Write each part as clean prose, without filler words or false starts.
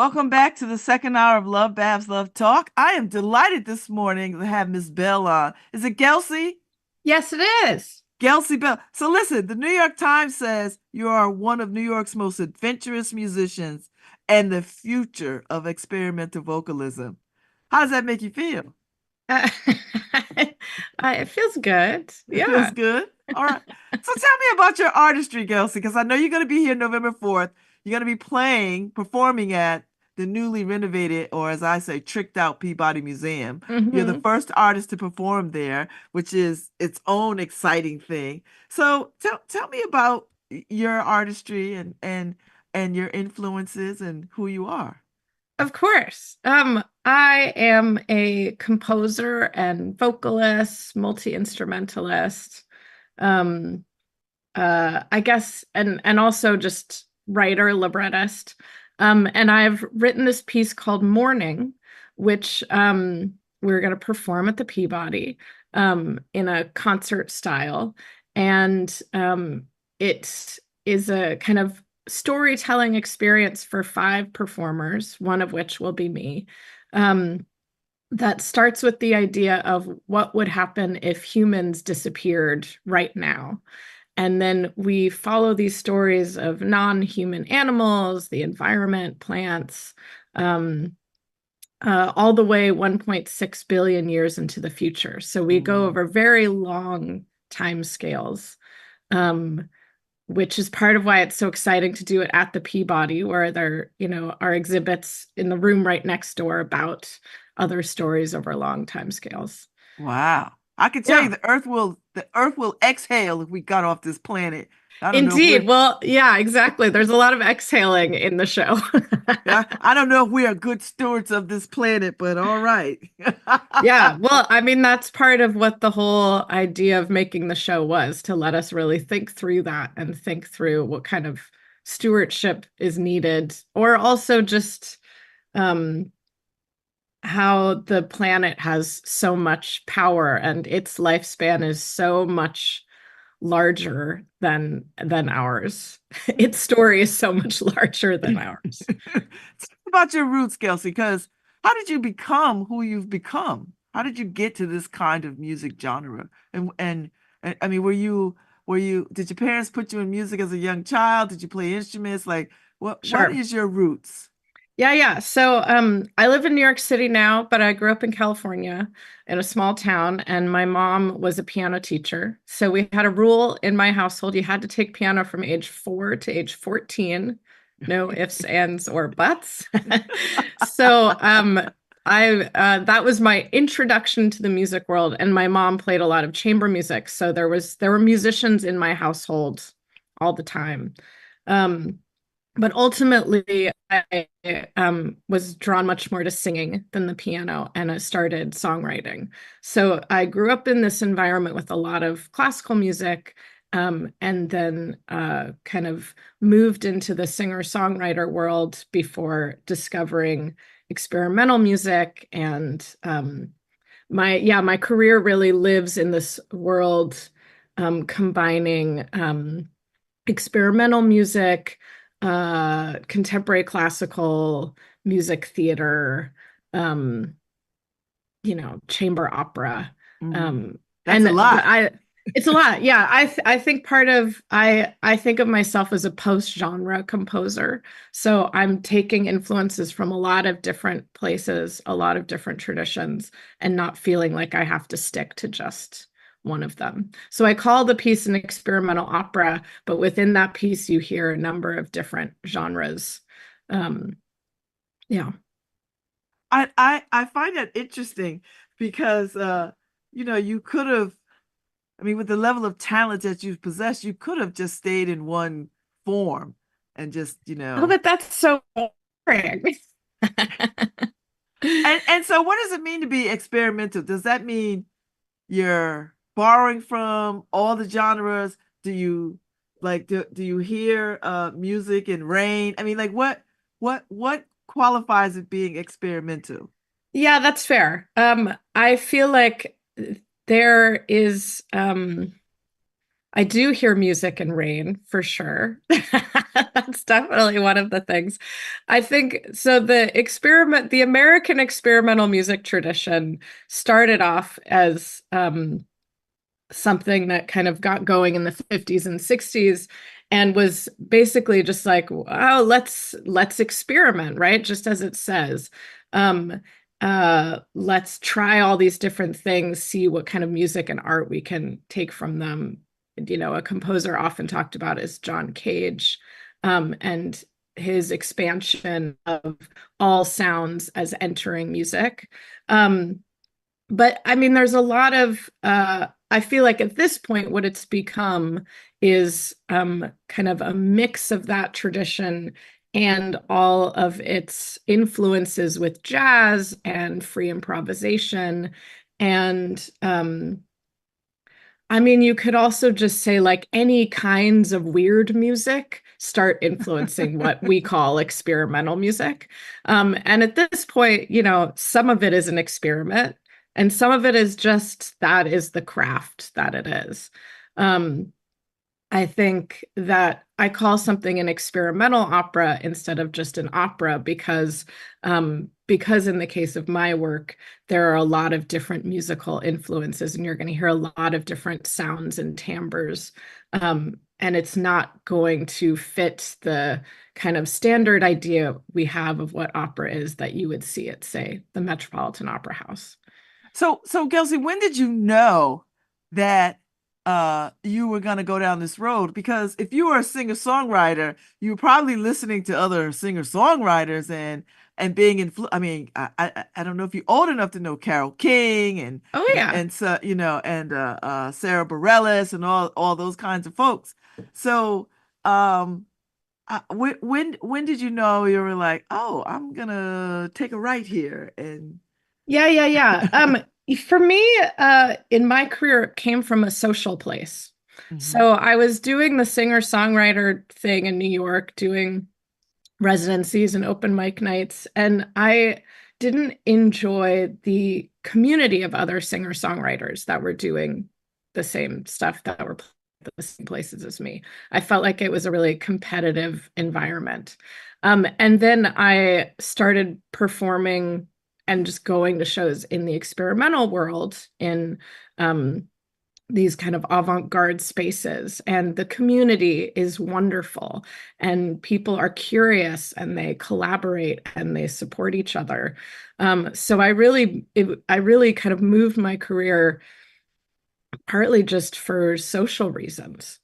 Welcome back to the second hour of LoveBabz Love Talk. I am delighted this morning to have Miss Bell on. Is it Gelsey? Yes, it is. Gelsey Bell. So listen, the New York Times says you are one of New York's most adventurous musicians and the future of experimental vocalism. How does that make you feel? Uh, it feels good. It feels Yeah. good. All right. So tell me about your artistry, Gelsey, because I know you're going to be here November 4th. You're going to be performing at the newly renovated, or as I say, tricked out Peabody Museum. You're the hmm first artist to perform there, which is its own exciting thing. So tell me about your artistry and your influences and who you are. Of course. I am a composer and vocalist, multi-instrumentalist. Um, I guess, and also just writer, librettist. And I've written this piece called Morning, which we're going to perform at the Peabody in a concert style. And it is a kind of storytelling experience for five performers, one of which will be me. Um, that starts with the idea of what would happen if humans disappeared right now. And then we follow these stories of non-human animals, the environment, plants, um, all the way 1.6 billion years into the future. So we go Mm. over very long time scales, um, which is part of why it's so exciting to do it at the Peabody, where there, are exhibits in the room right next door about other stories over long time scales. Wow. I can tell you Yeah. the earth will exhale if we got off this planet. I don't know if Indeed. we're Well, yeah, exactly. There's a lot of exhaling in the show. I don't know if we are good stewards of this planet, but all right. Yeah, well, I mean, that's part of what the whole idea of making the show was, to let us really think through that and think through what kind of stewardship is needed, or also just um, how the planet has so much power and its lifespan is so much larger than ours. Its story is so much larger than ours. Talk about your roots, Kelsey, because how did you become who you've become? How did you get to this kind of music genre? And I mean, were you did your parents put you in music as a young child? Did you play instruments? Like what Sure. is your roots? Yeah. So I live in New York City now, but I grew up in California in a small town, and my mom was a piano teacher. So we had a rule in my household. You had to take piano from age 4 to age 14. No ifs, ands, or buts. So I that was my introduction to the music world, and my mom played a lot of chamber music. So there were musicians in my household all the time. Um, but ultimately, I was drawn much more to singing than the piano, and I started songwriting. So I grew up in this environment with a lot of classical music, and then kind of moved into the singer-songwriter world before discovering experimental music. And my career really lives in this world, combining experimental music, contemporary classical, music theater, um, chamber opera. Mm, Um, that's a but lot. it's a lot. Yeah. I think I think of myself as a post-genre composer. So I'm taking influences from a lot of different places, a lot of different traditions, and not feeling like I have to stick to just one of them. So I call the piece an experimental opera, but within that piece, you hear a number of different genres. Um, yeah, I find that interesting because you could have, I mean, with the level of talent that you possess, you could have just stayed in one form and just, oh, but that's so boring. and so what does it mean to be experimental? Does that mean you're borrowing from all the genres? Do you do you hear music in rain? I mean, like what qualifies it being experimental? Yeah, that's fair. I feel like there is I do hear music in rain for sure. That's definitely one of the things. I think so. The American experimental music tradition started off as something that kind of got going in the 50s and 60s and was basically just like, oh, let's experiment, right? Just as it says. Um, let's try all these different things, see what kind of music and art we can take from them. You know, a composer often talked about is John Cage, and his expansion of all sounds as entering music. Um, but I mean, there's a lot of I feel like at this point, what it's become is kind of a mix of that tradition and all of its influences with jazz and free improvisation. And I mean, you could also just say like any kinds of weird music start influencing what we call experimental music. And at this point, you know, some of it is an experiment and some of it is just that is the craft that it is. Um, I think that I call something an experimental opera instead of just an opera because in the case of my work, there are a lot of different musical influences, and you're going to hear a lot of different sounds and timbres. And it's not going to fit the kind of standard idea we have of what opera is that you would see at, say, the Metropolitan Opera House. So Gelsey, when did you know that you were going to go down this road? Because if you were a singer-songwriter, you were probably listening to other singer-songwriters and being I mean, I don't know if you're old enough to know Carole King Oh yeah. and so you know and Sarah Bareilles and all those kinds of folks. So when did you know you were like, oh, I'm gonna take a right here and Yeah, yeah, yeah. For me, in my career, it came from a social place. Mhm. So I was doing the singer-songwriter thing in New York, doing residencies and open mic nights, and I didn't enjoy the community of other singer-songwriters that were doing the same stuff that were the same places as me. I felt like it was a really competitive environment. And then I started performing and just going to shows in the experimental world in um, these kind of avant-garde spaces, and the community is wonderful and people are curious and they collaborate and they support each other. So I really kind of moved my career partly just for social reasons,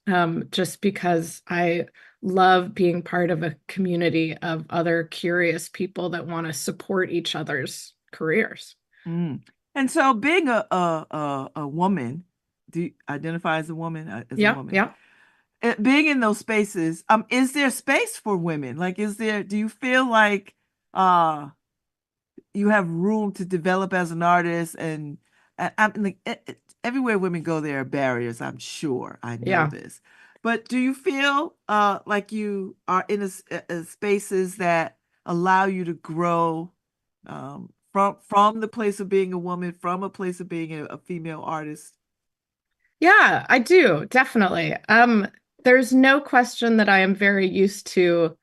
just because I love being part of a community of other curious people that want to support each other's careers. Mm. And so being a woman, do you identify as a woman, as a Yeah, woman, yeah. being in those spaces, is there space for women? Like, do you feel like uh you have room to develop as an artist and I'm like everywhere women go, there are barriers, I'm sure. I know Yeah. this. But do you feel like you are in spaces that allow you to grow from the place of being a woman, from a place of being a female artist? Yeah, I do, definitely. There's no question that I am very used to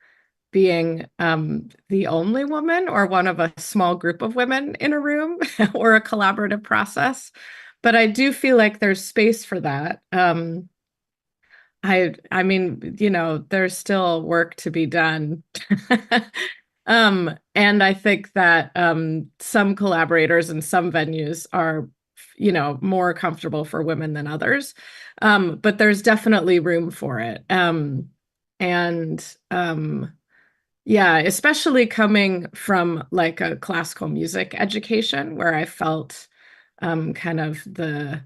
being the only woman or one of a small group of women in a room or a collaborative process. But I do feel like there's space for that. I mean, you know, there's still work to be done. And I think that some collaborators and some venues are, you know, more comfortable for women than others. But there's definitely room for it. And yeah, especially coming from like a classical music education where I felt kind of the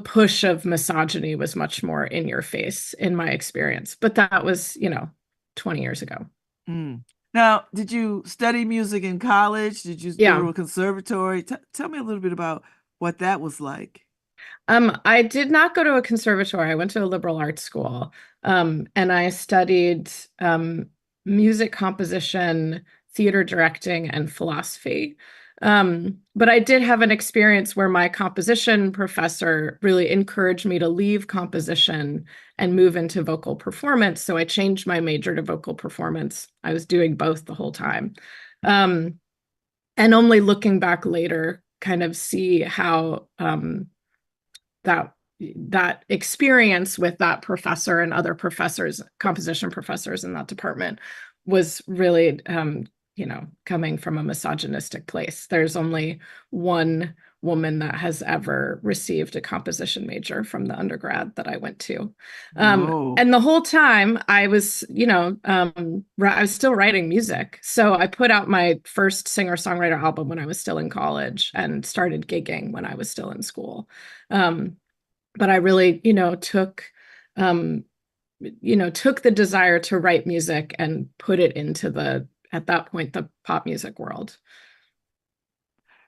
push of misogyny was much more in your face in my experience. But that was, you know, 20 years ago. Mm. Now, did you study music in college? Did you go Yeah. to a conservatory? Tell me a little bit about what that was like. I did not go to a conservatory. I went to a liberal arts school. And I studied music composition, theater directing, and philosophy. But I did have an experience where my composition professor really encouraged me to leave composition and move into vocal performance. So I changed my major to vocal performance. I was doing both the whole time. Um, and only looking back later, kind of see how that that experience with that professor and other professors, composition professors in that department, was really coming from a misogynistic place. There's only one woman that has ever received a composition major from the undergrad that I went to. Whoa. And the whole time I was, I was still writing music. So I put out my first singer-songwriter album when I was still in college and started gigging when I was still in school. But I really, um, took the desire to write music and put it into at that point, the pop music world.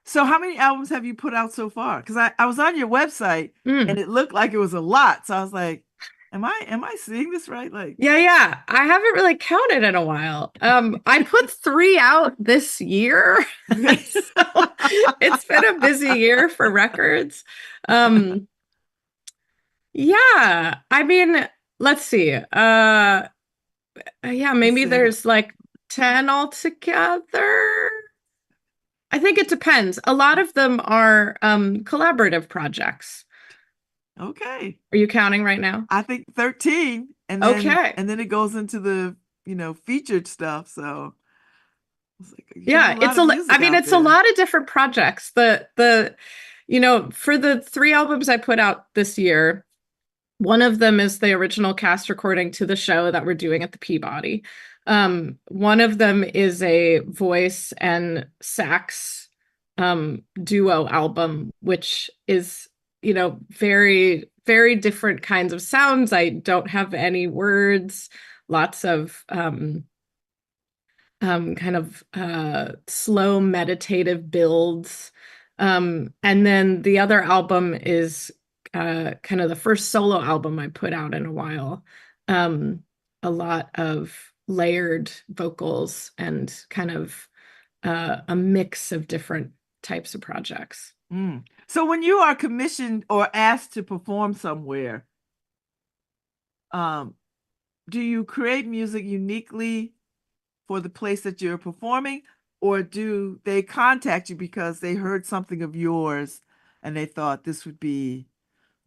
So how many albums have you put out so far? Because I was on your website and Mm. it looked like it was a lot. So I was like, am I seeing this right? Like Yeah, yeah. I haven't really counted in a while. I put 3 out this year. So it's been a busy year for records. Um, yeah, I mean, let's see. Yeah, let's maybe say about there's like 10 altogether. I think it depends. A lot of them are collaborative projects. okay. Are you counting right now? I think 13 and then Okay. it goes into the, featured stuff. So it's like you got a Yeah, lot of I music mean, out it's a there. lot of different projects. For the 3 albums I put out this year, one of them is the original cast recording to the show that we're doing at the Peabody. One of them is a voice and sax duo album, which is, very, very different kinds of sounds. I don't have any words, lots of kind of slow meditative builds. And then the other album is kind of the first solo album I put out in a while. Um, a lot of layered vocals and kind of a mix of different types of projects. Mm. So when you are commissioned or asked to perform somewhere, um, do you create music uniquely for the place that you're performing, or do they contact you because they heard something of yours and they thought this would be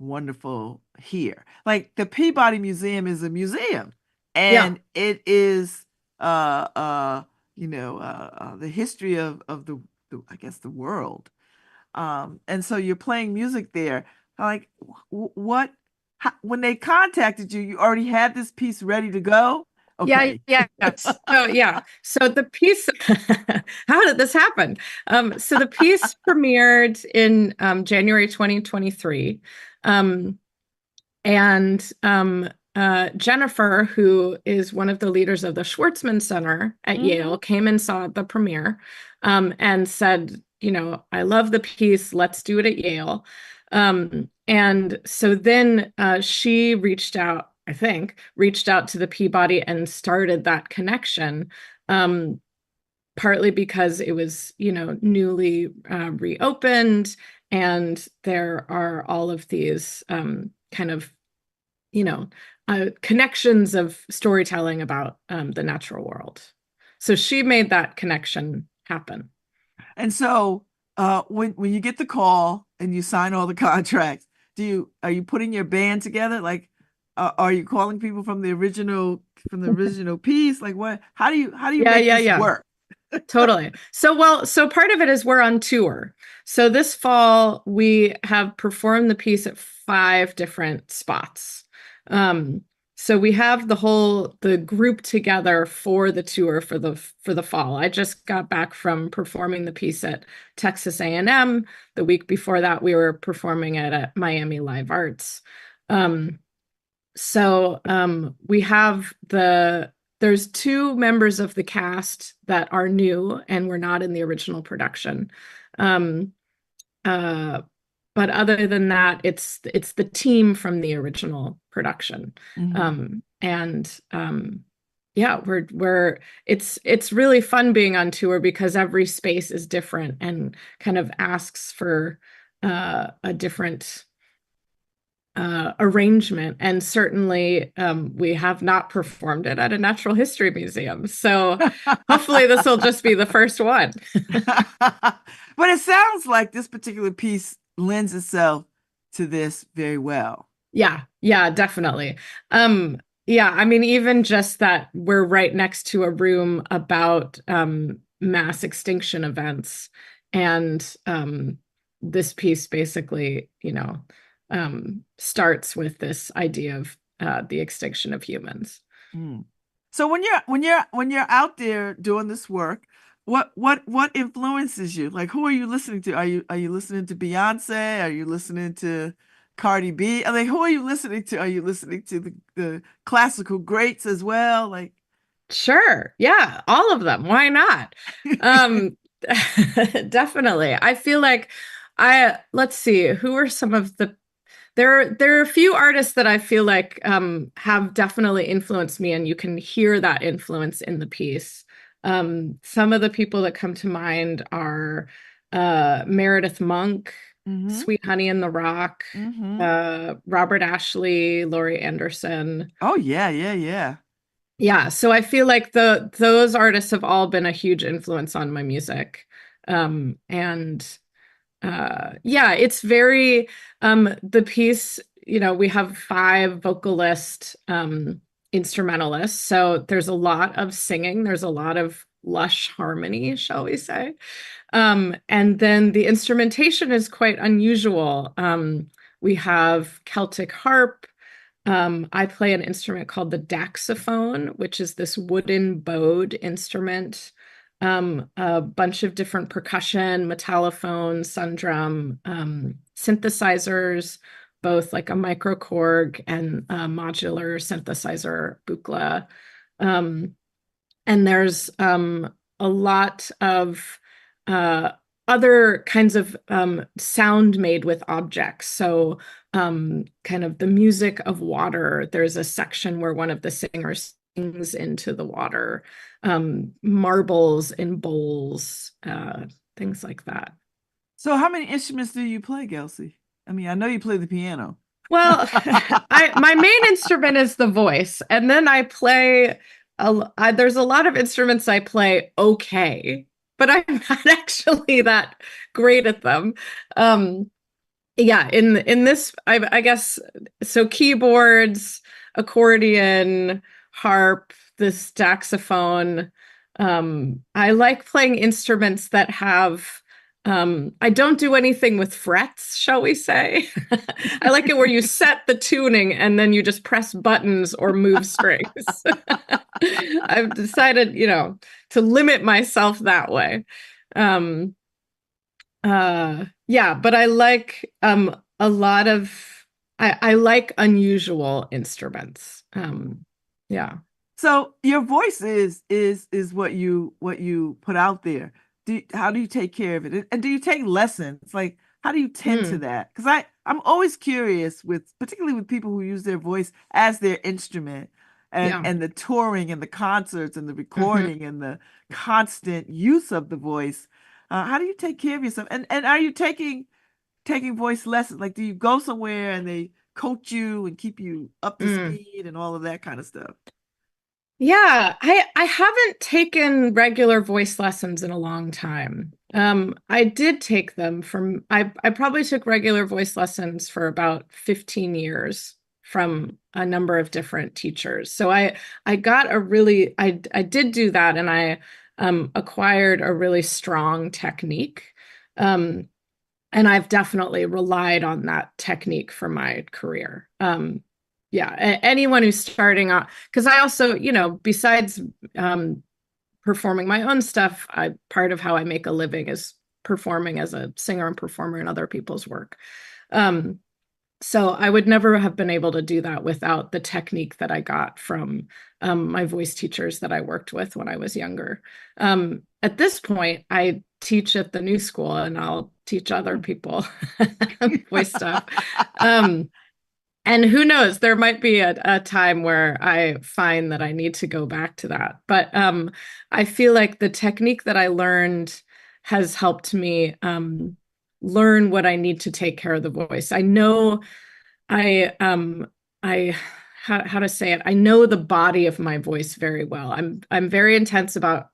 wonderful here? Like the Peabody Museum is a museum, Yeah. and it is the history of the I guess the world. And so you're playing music there. Like what when they contacted you, you already had this piece ready to go? Yeah, Okay. yeah. So the piece, how did this happen? So the piece premiered in January 2023. Um, and Jennifer, who is one of the leaders of the Schwartzman Center at Hmm. Yale, came and saw the premiere and said, I love the piece. Let's do it at Yale. And so then she reached out, I think, reached out to the Peabody and started that connection. Partly because it was, newly reopened, and there are all of these kind of, you know, connections of storytelling about the natural world. So she made that connection happen. And so when you get the call and you sign all the contracts, are you putting your band together? Like are you calling people from the original piece? Like what how do you Yeah, make yeah, this yeah. work? Totally. So part of it is we're on tour. So this fall we have performed the piece at 5 different spots. Um, so we have the group together for the tour for the fall. I just got back from performing the piece at Texas A&M. The week before that, we were performing it at Miami Live Arts. Um, we have there's 2 members of the cast that are new and were not in the original production. Um, uh, but other than that, it's the team from the original production. Hmm. And yeah, we're it's really fun being on tour because every space is different and kind of asks for a different arrangement. And certainly we have not performed it at a natural history museum. So hopefully this will just be the first one. But it sounds like this particular piece lends itself to this very well. Yeah, yeah, definitely. Um, yeah, I mean, even just that we're right next to a room about mass extinction events, and this piece basically, starts with this idea of the extinction of humans. Mm. So when you're out there doing this work, what influences you? Like who are you listening to? Are you listening to Beyonce? Are you listening to Cardi B? I mean, who are you listening to? Are you listening to the classical greats as well? Like Sure. Yeah, all of them. Why not? Um, definitely. I feel like let's see, who are some of the there are a few artists that I feel like have definitely influenced me, and you can hear that influence in the piece. Some of the people that come to mind are Meredith Monk, mm-hmm, Sweet Honey in the Rock, mm-hmm. Robert Ashley, Laurie Anderson. Oh yeah, yeah, yeah. Yeah, so I feel like those artists have all been a huge influence on my music. And yeah, it's very the piece, we have five vocalist instrumentalists. So there's a lot of singing, there's a lot of lush harmony, shall we say. And then the instrumentation is quite unusual. We have Celtic harp. I play an instrument called the daxophone, which is this wooden bowed instrument. A bunch of different percussion, metallophone, sun drum, synthesizers, both like a microKORG and a modular synthesizer, Buchla. Um, and there's a lot of uh, other kinds of sound made with objects. So, kind of the music of water. There's a section where one of the singers sings into the water, marbles in bowls, things like that. So how many instruments do you play, Gelsey? I mean, I know you play the piano. Well, I my main instrument is the voice, and then I play there's a lot of instruments I play okay, but I'm not actually that great at them. Um, yeah, in this, I guess so. Keyboards, accordion, harp, this saxophone. I like playing instruments that have. I don't do anything with frets, shall we say? I like it where you set the tuning and then you just press buttons or move strings. I've decided, to limit myself that way. Um, yeah, but I like a lot of I like unusual instruments. Yeah. So your voice is what you put out there. How do you take care of it? And do you take lessons? Like how do you tend to Mm, that? Because I'm always curious with particularly with people who use their voice as their instrument and yeah. and the touring and the concerts and the Hmm. recording and the constant use of the voice. How do you take care of yourself? And are you taking voice lessons? Like do you go somewhere and they coach you and keep you up to Mm. speed and all of that kind of stuff? Yeah, I haven't taken regular voice lessons in a long time. I did take them from I probably took regular voice lessons for about 15 years from a number of different teachers. So I got a really I did do that, and I acquired a really strong technique. Um, and I've definitely relied on that technique for my career. Yeah, anyone who's starting out, because I also, besides um, performing my own stuff, part of how I make a living is performing as a singer and performer in other people's work. Um, so I would never have been able to do that without the technique that I got from my voice teachers that I worked with when I was younger. At this point, I teach at the new school and I'll teach other Hmm. people voice stuff. Um, And who knows, there might be a time where I find that I need to go back to that. But I feel like the technique that I learned has helped me learn what I need to take care of the voice. I know I how to say it. I know the body of my voice very well. I'm very intense about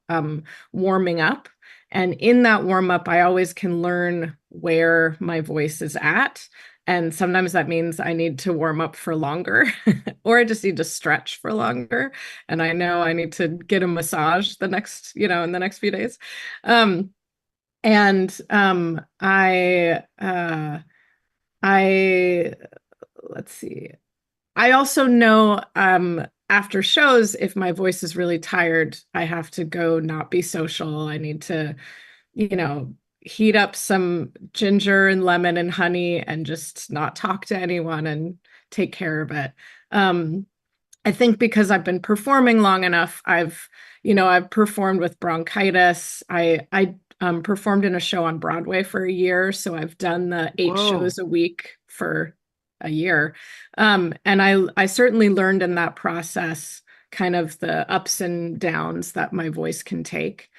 warming up. And in that warm up, I always can learn where my voice is at. And sometimes that means I need to warm up for longer, or I just need to stretch for longer. And I know I need to get a massage the next, in the next few days. Um, and I let's see. I also know after shows, if my voice is really tired, I have to go not be social. I need to, you know, heat up some ginger and lemon and honey and just not talk to anyone and take care of it. Um, I think because I've been performing long enough, I've performed with bronchitis. I performed in a show on Broadway for a year, so I've done the 8 shows Whoa. a week for a year. And I certainly learned in that process kind of the ups and downs that my voice can take,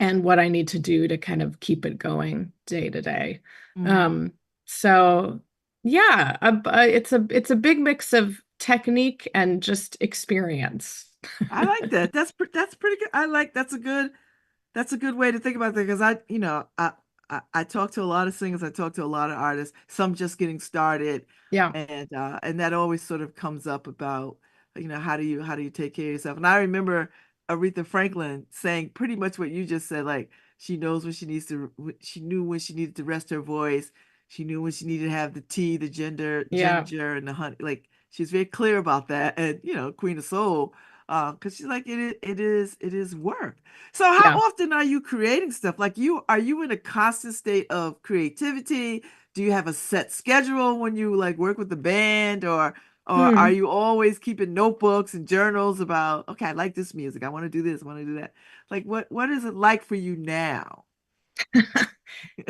and what I need to do to kind of keep it going day to day. Mhm. So yeah, it's a big mix of technique and just experience. I like that. That's pretty good. I like that's a good way to think about that because I talk to a lot of singers, I talk to a lot of artists, some just getting started, Yeah, and that always sort of comes up about, how do you take care of yourself? And I remember Aretha Franklin saying pretty much what you just said, like she knows when she knew when she needed to rest her voice, she knew when she needed to have the tea, the yeah, ginger and the honey. Like she's very clear about that, and Queen of Soul, because she's like it is work. So how yeah. often are you creating stuff? Like are you in a constant state of creativity? Do you have a set schedule when you like work with the band, or are Hmm. you always keeping notebooks and journals about, okay, I like this music. I want to do this, I want to do that. Like what is it like for you now?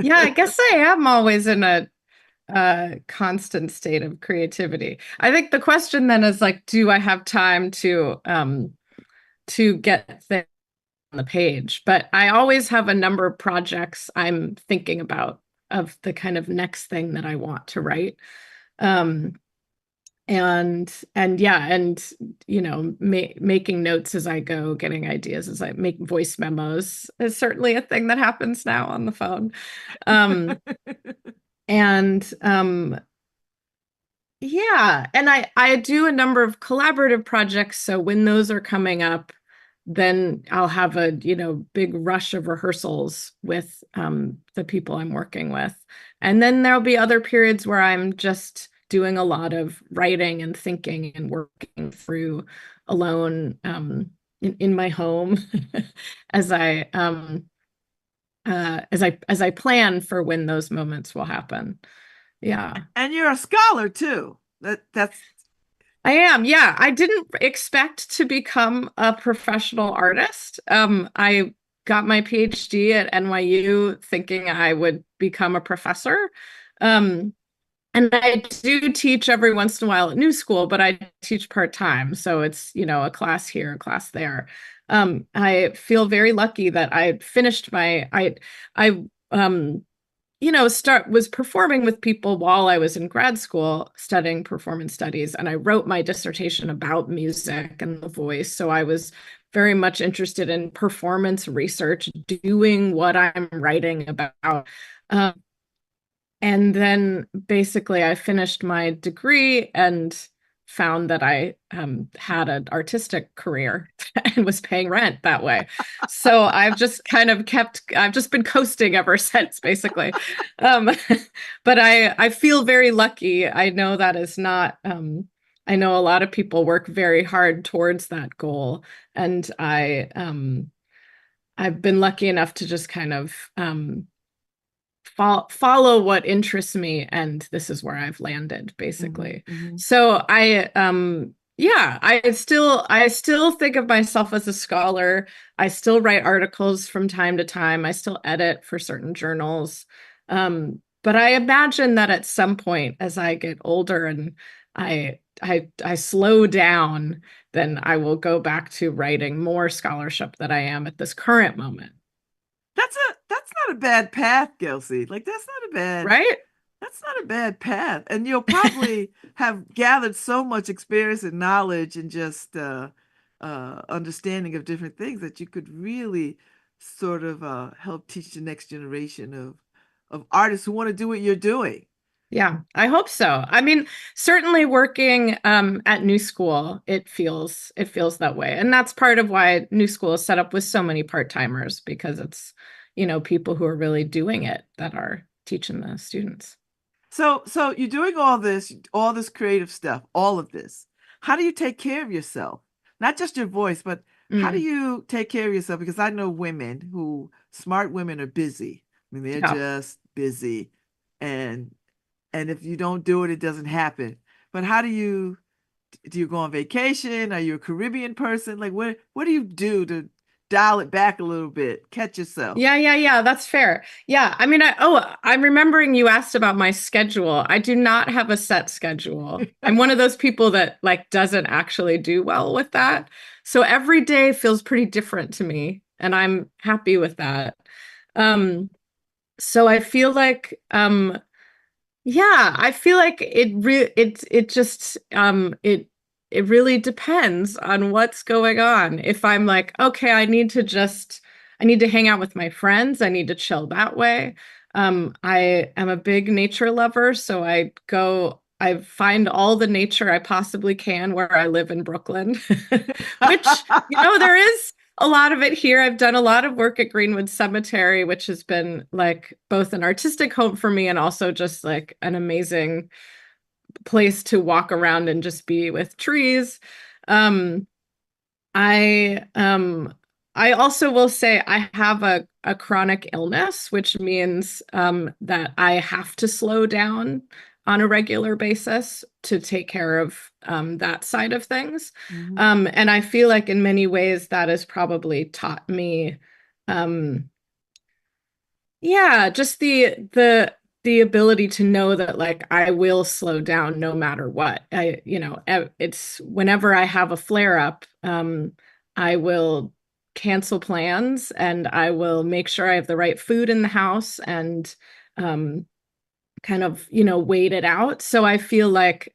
Yeah, I guess I am always in a constant state of creativity. I think the question then is like, do I have time to get things on the page? But I always have a number of projects I'm thinking about of the kind of next thing that I want to write. Um, and yeah, and making notes as I go, getting ideas as I make voice memos is certainly a thing that happens now on the phone. Um, and Yeah, and I do a number of collaborative projects, so when those are coming up, then I'll have a, big rush of rehearsals with the people I'm working with. And then there'll be other periods where I'm just doing a lot of writing and thinking and working through alone in my home as I plan for when those moments will happen. Yeah. And you're a scholar too. That's I am, yeah. I didn't expect to become a professional artist. I got my PhD at NYU thinking I would become a professor. Um, and I do teach every once in a while at New School, but I teach part-time. So it's, a class here, a class there. I feel very lucky that I finished I start was performing with people while I was in grad school studying performance studies, and I wrote my dissertation about music and the voice. So I was very much interested in performance research, doing what I'm writing about. Um, and then basically I finished my degree and found that I had an artistic career and was paying rent that way. So I've just been coasting ever since, basically. Um, but I feel very lucky. I know that is not, I know a lot of people work very hard towards that goal. And I've been lucky enough to just kind of follow what interests me, and this is where I've landed, hmm basically. hmm So yeah, I still think of myself as a scholar. I still write articles from time to time. I still edit for certain journals. But I imagine that at some point, as I get older and I slow down, then I will go back to writing more scholarship than I am at this current moment. That's not a bad path, Gelsey. Like Right? that's not a bad path. And you'll probably have gathered so much experience and knowledge and just understanding of different things that you could really sort of help teach the next generation of artists who want to do what you're doing. Yeah, I hope so. I mean, certainly working at New School, it feels that way. And that's part of why New School is set up with so many part-timers because it's, people who are really doing it that are teaching the students. So you're doing all this creative stuff, all of this. How do you take care of yourself? Not just your voice, but how do Mm, you take care of yourself? Because I know smart women are busy. I mean, they're yeah. just busy. And and if you don't do it, it doesn't happen. But how do you go on vacation? Are you a Caribbean person? Like what do you do to dial it back a little bit, catch yourself? Yeah. That's fair. Yeah. I mean, I'm remembering you asked about my schedule. I do not have a set schedule. I'm one of those people that like doesn't actually do well with that. So every day feels pretty different to me, and I'm happy with that. Um, so I feel like yeah, I feel like it just it really depends on what's going on. If I'm like, okay, I need to hang out with my friends, I need to chill that way. I am a big nature lover, so I find all the nature I possibly can where I live in Brooklyn, which, there is a lot of it here. I've done a lot of work at Greenwood Cemetery, which has been like both an artistic home for me and also just like an amazing place to walk around and just be with trees. Um, I also will say I have a chronic illness, which means that I have to slow down on a regular basis to take care of that side of things. Mhm. And I feel like in many ways that has probably taught me, um, yeah, just the ability to know that like I will slow down no matter what. It's whenever I have a flare up, I will cancel plans and I will make sure I have the right food in the house and um, kind of, wait it out. So I feel like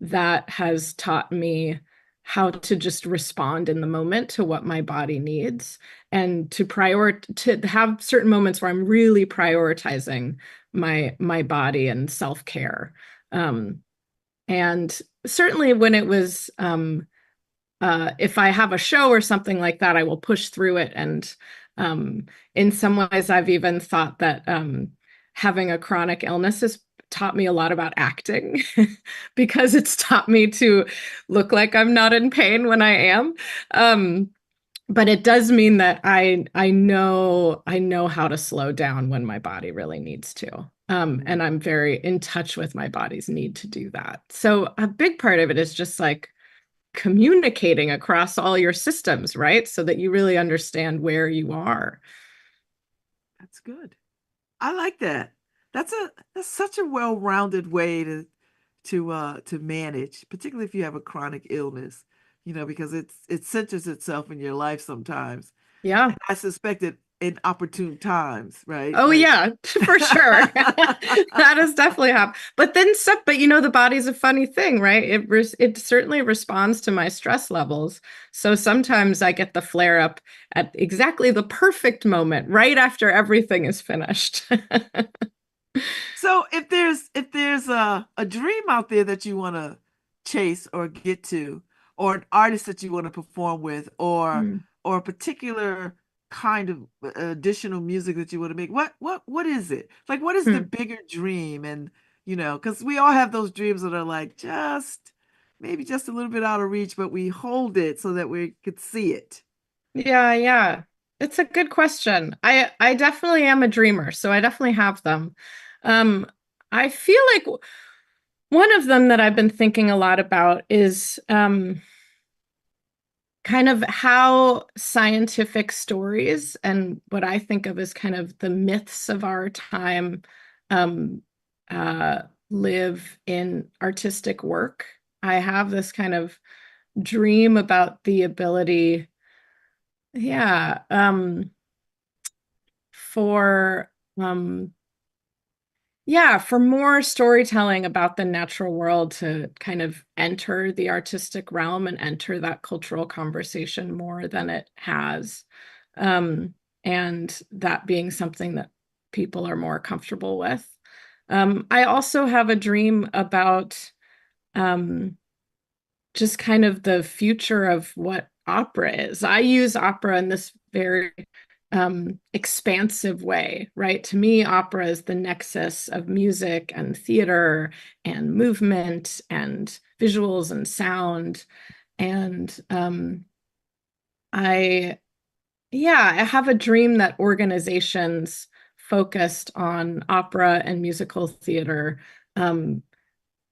that has taught me how to just respond in the moment to what my body needs and to have certain moments where I'm really prioritizing my body and self-care. Um, and certainly when it was if I have a show or something like that, I will push through it. And in some ways, I've even thought that having a chronic illness has taught me a lot about acting because it's taught me to look like I'm not in pain when I am. Um, but it does mean that I know how to slow down when my body really needs to. And I'm very in touch with my body's need to do that. So a big part of it is just like communicating across all your systems, right? So that you really understand where you are. That's good. I like that. That's such a well-rounded way to manage, particularly if you have a chronic illness, because it centers itself in your life sometimes. Yeah. And I suspect it in opportune times, right? Oh Like yeah, for sure. That has definitely happened. But the body's a funny thing, right? It certainly responds to my stress levels. So sometimes I get the flare up at exactly the perfect moment, right after everything is finished. so if there's a dream out there that you want to chase or get to, or an artist that you want to perform with, Hmm. or a particular kind of additional music that you want to make, what is it? Like what is the Hmm. bigger dream? And because we all have those dreams that are like maybe just a little bit out of reach, but we hold it so that we could see it. Yeah. It's a good question. I definitely am a dreamer, so I definitely have them. Um, I feel like one of them that I've been thinking a lot about is kind of how scientific stories and what I think of as kind of the myths of our time um, live in artistic work. I have this kind of dream about the ability, yeah, for um, yeah, for more storytelling about the natural world to kind of enter the artistic realm and enter that cultural conversation more than it has. Um, and that being something that people are more comfortable with. I also have a dream about um, just kind of the future of what opera is. I use opera in this very expansive way, right? To me, opera is the nexus of music and theater and movement and visuals and sound. And I, yeah, I have a dream that organizations focused on opera and musical theater um,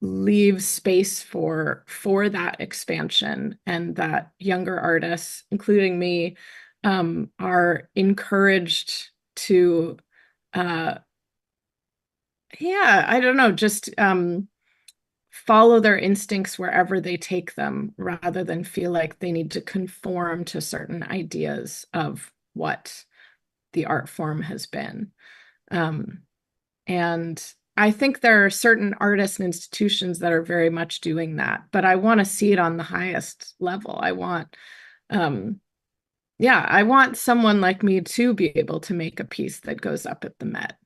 leave space for that expansion, and that younger artists, including me, are encouraged to uh yeah, I don't know, just follow their instincts wherever they take them rather than feel like they need to conform to certain ideas of what the art form has been. um And I think there are certain artists and institutions that are very much doing that, but I want to see it on the highest level. Um, yeah, I want someone like me to be able to make a piece that goes up at the Met,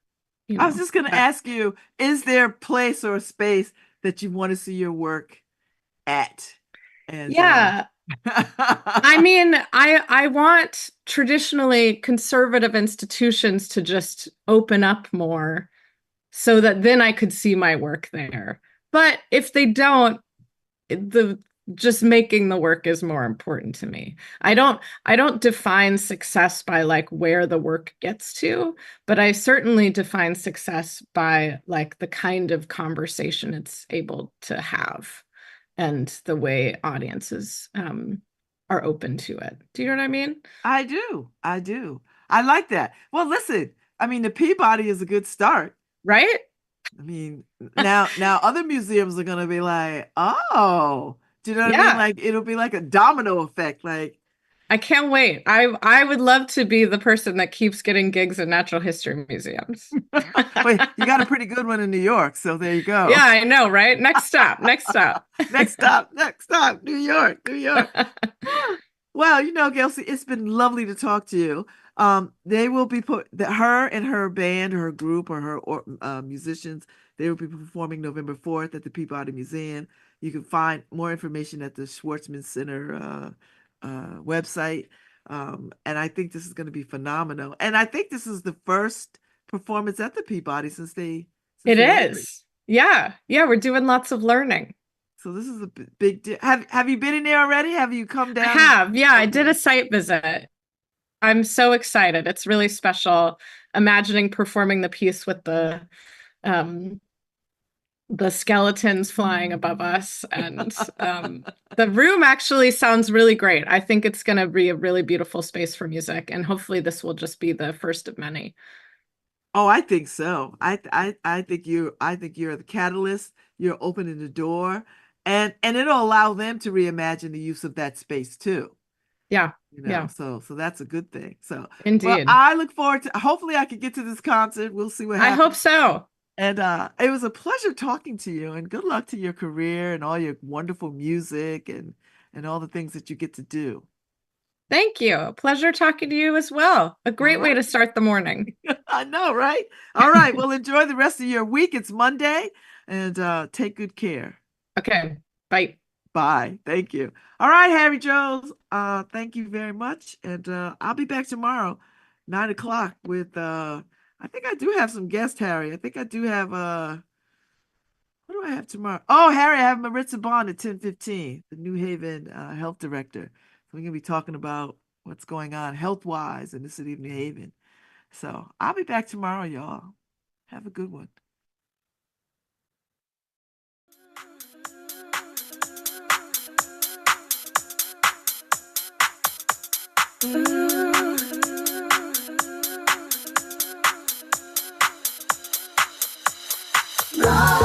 you I was know. just going to ask you, is there a place or a space that you want to see your work at? And Yeah, I mean, I want traditionally conservative institutions to just open up more so that then I could see my work there. But if they don't, the just making the work is more important to me. I don't define success by like where the work gets to, but I certainly define success by like the kind of conversation it's able to have and the way audiences are open to it. Do you know what I mean? I do. I do. I like that. Well, listen, I mean, the Peabody is a good start. Right? I mean, now other museums are gonna be like, oh, do you know what I mean? Yeah. Like it'll be like a domino effect. Like, I can't wait. I would love to be the person that keeps getting gigs in natural history museums. wait, you got a pretty good one in New York, so there you Yeah, go. I know, right? Next stop, next stop. Next stop, New York, New York. Well, Gelsey, it's been lovely to talk to you. They will be her and her band, or her group, or her musicians. They will be performing November 4th at the Peabody Museum. You can find more information at the Schwartzman Center website. And I think this is going to be phenomenal. And I think this is the first performance at the Peabody since It they opened. is. Yeah. Yeah, we're doing lots of learning. So this is a big deal. Have you been in there already? Have you come I down and have. Yeah, I did okay. a site visit. I'm so excited. It's really special imagining performing the piece with um the skeletons flying above us, and the room actually sounds really great. I think it's going to be a really beautiful space for music, and hopefully this will just be the first of many. Oh, I think so. I think you're the catalyst. You're opening the door, and it'll allow them to reimagine the use of that space too. Yeah. Yeah. So that's a good thing. So, well, Indeed. I look forward to hopefully I can get to this concert. We'll see what I hope happens. so. And it was a pleasure talking to you, and good luck to your career and all your wonderful music and all the things that you get to do. Thank you. Pleasure talking to you as well. A All great way right. to start the morning. I know, right? All right. Well, enjoy the rest of your week. It's Monday, and take good care. Okay. Bye. Bye. Thank you. All right, Harry Jones. Thank you very much. And I'll be back tomorrow, 9 o'clock with I think I do have some guests, Harry. I think I do have what do I have tomorrow? Oh, Harry, I have Maritza Bond at 10:15, the New Haven health director. So we're gonna be talking about what's going on health-wise in the city of New Haven. So I'll be back tomorrow, y'all. Have a good one. Love.